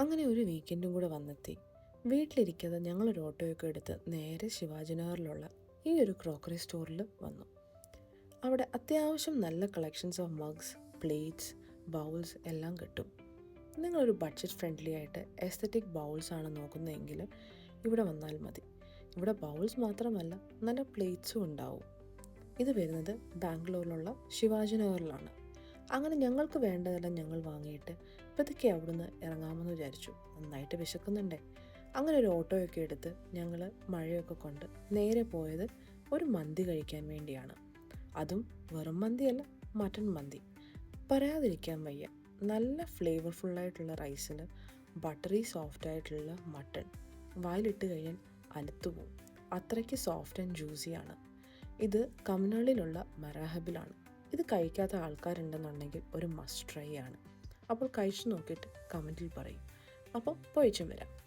അങ്ങനെ ഒരു വീക്കെൻഡും കൂടെ വന്നെത്തി. വീട്ടിലിരിക്കാതെ ഞങ്ങളൊരു ഓട്ടോയൊക്കെ എടുത്ത് നേരെ ശിവാജിനഗറിലുള്ള ഈ ഒരു ക്രോക്കറി സ്റ്റോറിൽ വന്നു. അവിടെ അത്യാവശ്യം നല്ല collections of mugs, plates, bowls എല്ലാം കിട്ടും. നിങ്ങളൊരു ബഡ്ജറ്റ് ഫ്രണ്ട്ലി ആയിട്ട് എസ്തറ്റിക് ബൗൾസ് ആണ് നോക്കുന്നതെങ്കിൽ ഇവിടെ വന്നാൽ മതി. ഇവിടെ ബൗൾസ് മാത്രമല്ല, നല്ല പ്ലേറ്റ്സും ഉണ്ടാവും. ഇത് വരുന്നത് ബാംഗ്ലൂരിലുള്ള ശിവാജിനഗറിലാണ്. അങ്ങനെ ഞങ്ങൾക്ക് വേണ്ടതെല്ലാം ഞങ്ങൾ വാങ്ങിയിട്ട് പതുക്കെ അവിടുന്ന് ഇറങ്ങാമെന്ന് വിചാരിച്ചു. നന്നായിട്ട് വിശക്കുന്നുണ്ടേ. അങ്ങനെ ഒരു ഓട്ടോയൊക്കെ എടുത്ത് ഞങ്ങൾ മഴയൊക്കെ കൊണ്ട് നേരെ പോയത് ഒരു മന്തി കഴിക്കാൻ വേണ്ടിയാണ്. അതും വെറും മന്തിയല്ല, മട്ടൺ മന്തി. പറയാതിരിക്കാൻ വയ്യ. നല്ല ഫ്ലേവർഫുള്ളായിട്ടുള്ള റൈസിൽ ബട്ടറി സോഫ്റ്റ് ആയിട്ടുള്ള മട്ടൺ വായിലിട്ട് കഴിഞ്ഞാൽ അലുത്തുപോകും. അത്രയ്ക്ക് സോഫ്റ്റ് ആൻഡ് ജ്യൂസിയാണ്. ഇത് കമ്നാളിലുള്ള മറാഹബിലാണ്. ഇത് കഴിക്കാത്ത ആൾക്കാരുണ്ടെന്നുണ്ടെങ്കിൽ ഒരു മസ്റ്റ് ട്രൈ ആണ്. അപ്പോൾ കഴിച്ചു നോക്കിയിട്ട് കമൻറ്റിൽ പറയും. അപ്പോൾ പോയിച്ചും വരാം.